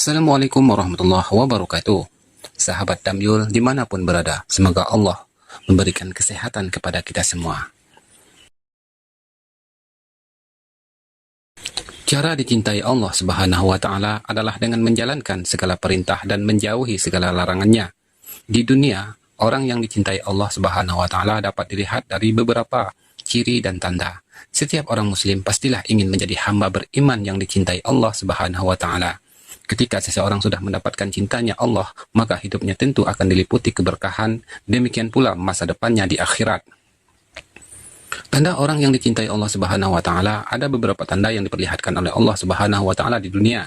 Assalamualaikum warahmatullahi wabarakatuh. Sahabat Damyul dimanapun berada, semoga Allah memberikan kesehatan kepada kita semua. Cara dicintai Allah Subhanahu wa Ta'ala adalah dengan menjalankan segala perintah dan menjauhi segala larangannya. Di dunia, orang yang dicintai Allah Subhanahu wa Ta'ala dapat dilihat dari beberapa ciri dan tanda. Setiap orang Muslim pastilah ingin menjadi hamba beriman yang dicintai Allah Subhanahu wa Ta'ala. Ketika seseorang sudah mendapatkan cintanya Allah, maka hidupnya tentu akan diliputi keberkahan, demikian pula masa depannya di akhirat. Tanda orang yang dicintai Allah Subhanahu wa Ta'ala, ada beberapa tanda yang diperlihatkan oleh Allah Subhanahu wa Ta'ala di dunia.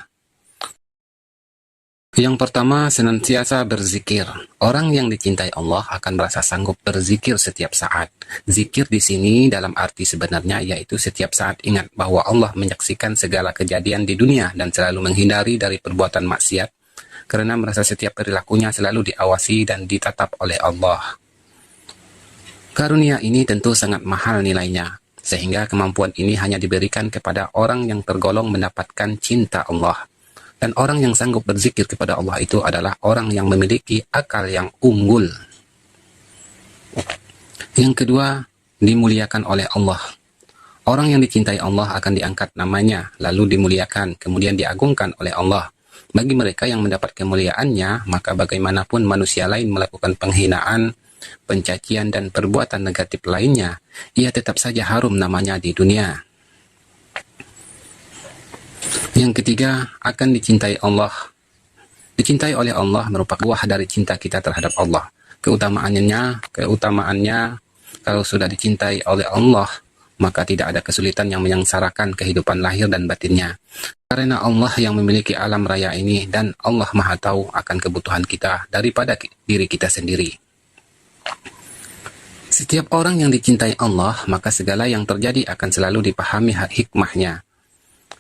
Yang pertama, senantiasa berzikir. Orang yang dicintai Allah akan merasa sanggup berzikir setiap saat. Zikir di sini dalam arti sebenarnya yaitu setiap saat ingat bahwa Allah menyaksikan segala kejadian di dunia dan selalu menghindari dari perbuatan maksiat, karena merasa setiap perilakunya selalu diawasi dan ditatap oleh Allah. Karunia ini tentu sangat mahal nilainya, sehingga kemampuan ini hanya diberikan kepada orang yang tergolong mendapatkan cinta Allah. Dan orang yang sanggup berzikir kepada Allah itu adalah orang yang memiliki akal yang unggul. Yang kedua, dimuliakan oleh Allah. Orang yang dicintai Allah akan diangkat namanya, lalu dimuliakan, kemudian diagungkan oleh Allah. Bagi mereka yang mendapat kemuliaannya, maka bagaimanapun manusia lain melakukan penghinaan, pencacian, dan perbuatan negatif lainnya, ia tetap saja harum namanya di dunia. Yang ketiga, akan dicintai Allah. Dicintai oleh Allah merupakan buah dari cinta kita terhadap Allah. Keutamaannya, kalau sudah dicintai oleh Allah, maka tidak ada kesulitan yang menyengsarakan kehidupan lahir dan batinnya. Karena Allah yang memiliki alam raya ini, dan Allah Maha Tahu akan kebutuhan kita daripada diri kita sendiri. Setiap orang yang dicintai Allah, maka segala yang terjadi akan selalu dipahami hikmahnya,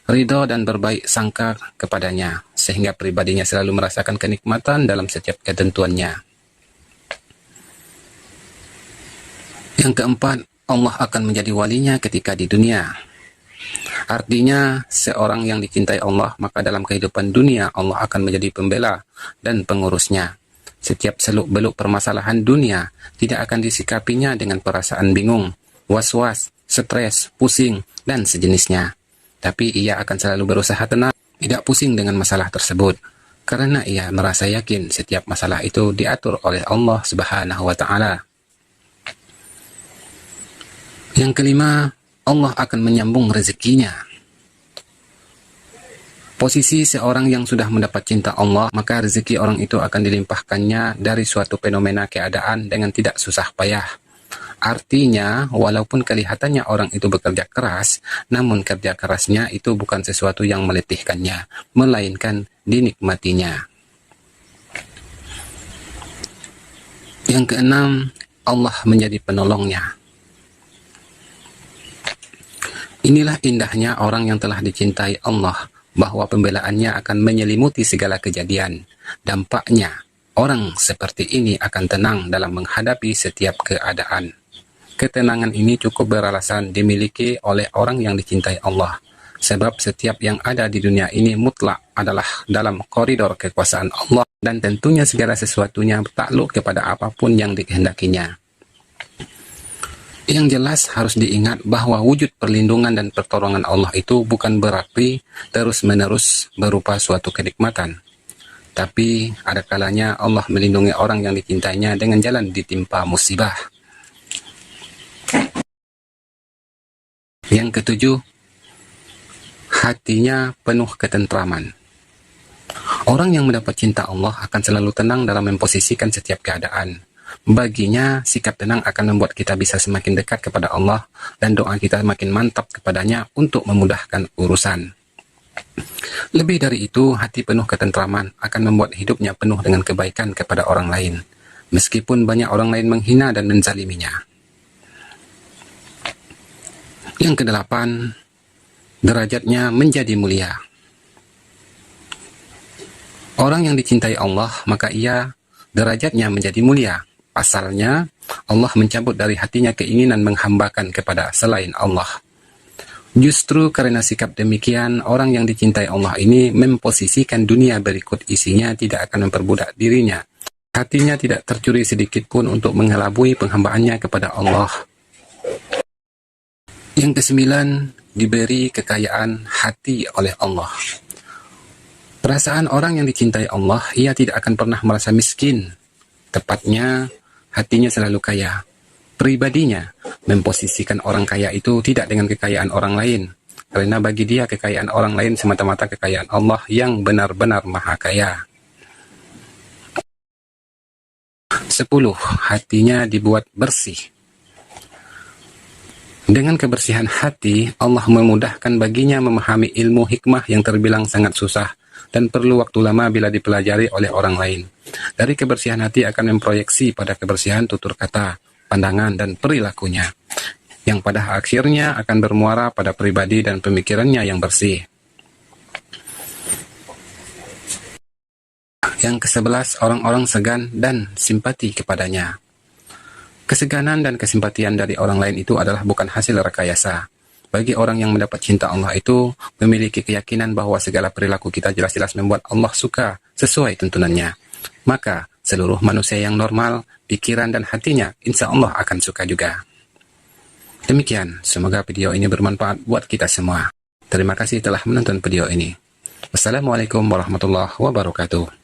ridho dan berbaik sangka kepadanya, sehingga pribadinya selalu merasakan kenikmatan dalam setiap ketentuannya. Yang keempat, Allah akan menjadi walinya ketika di dunia. Artinya, seorang yang dicintai Allah, maka dalam kehidupan dunia Allah akan menjadi pembela dan pengurusnya. Setiap seluk-beluk permasalahan dunia tidak akan disikapinya dengan perasaan bingung, was-was, stres, pusing, dan sejenisnya. Tapi ia akan selalu berusaha tenang, tidak pusing dengan masalah tersebut, karena ia merasa yakin setiap masalah itu diatur oleh Allah Subhanahu wa Ta'ala. Yang kelima, Allah akan menyambung rezekinya. Posisi seorang yang sudah mendapat cinta Allah, maka rezeki orang itu akan dilimpahkannya dari suatu fenomena keadaan dengan tidak susah payah. Artinya, walaupun kelihatannya orang itu bekerja keras, namun kerja kerasnya itu bukan sesuatu yang meletihkannya, melainkan dinikmatinya. Yang keenam, Allah menjadi penolongnya. Inilah indahnya orang yang telah dicintai Allah, bahwa pembelaannya akan menyelimuti segala kejadian. Dampaknya, orang seperti ini akan tenang dalam menghadapi setiap keadaan. Ketenangan ini cukup beralasan dimiliki oleh orang yang dicintai Allah, sebab setiap yang ada di dunia ini mutlak adalah dalam koridor kekuasaan Allah, dan tentunya segala sesuatunya takluk kepada apapun yang dikehendakinya. Yang jelas harus diingat bahwa wujud perlindungan dan pertolongan Allah itu bukan berarti terus-menerus berupa suatu kenikmatan. Tapi ada kalanya Allah melindungi orang yang dicintainya dengan jalan ditimpa musibah. Yang ketujuh, hatinya penuh ketentraman. Orang yang mendapat cinta Allah akan selalu tenang dalam memposisikan setiap keadaan. Baginya, sikap tenang akan membuat kita bisa semakin dekat kepada Allah, dan doa kita makin mantap kepadanya untuk memudahkan urusan. Lebih dari itu, hati penuh ketentraman akan membuat hidupnya penuh dengan kebaikan kepada orang lain, meskipun banyak orang lain menghina dan menzaliminya. Yang kedelapan, derajatnya menjadi mulia. Orang yang dicintai Allah, maka ia derajatnya menjadi mulia. Pasalnya, Allah mencabut dari hatinya keinginan menghambakan kepada selain Allah. Justru karena sikap demikian, orang yang dicintai Allah ini memposisikan dunia berikut isinya tidak akan memperbudak dirinya. Hatinya tidak tercuri sedikit pun untuk mengelabui penghambaannya kepada Allah. Yang kesembilan, diberi kekayaan hati oleh Allah. Perasaan orang yang dicintai Allah, ia tidak akan pernah merasa miskin. Tepatnya, hatinya selalu kaya. Pribadinya memposisikan orang kaya itu tidak dengan kekayaan orang lain, karena bagi dia kekayaan orang lain semata-mata kekayaan Allah yang benar-benar maha kaya. 10. Hatinya dibuat bersih. Dengan kebersihan hati, Allah memudahkan baginya memahami ilmu hikmah yang terbilang sangat susah dan perlu waktu lama bila dipelajari oleh orang lain. Dari kebersihan hati akan memproyeksi pada kebersihan tutur kata, pandangan, dan perilakunya, yang pada akhirnya akan bermuara pada pribadi dan pemikirannya yang bersih. Yang ke-11, orang-orang segan dan simpati kepadanya. Keseganan dan kesimpatian dari orang lain itu adalah bukan hasil rekayasa. Bagi orang yang mendapat cinta Allah itu memiliki keyakinan bahwa segala perilaku kita jelas-jelas membuat Allah suka sesuai tuntunannya. Maka seluruh manusia yang normal, pikiran dan hatinya insya Allah akan suka juga. Demikian, semoga video ini bermanfaat buat kita semua. Terima kasih telah menonton video ini. Wassalamualaikum warahmatullahi wabarakatuh.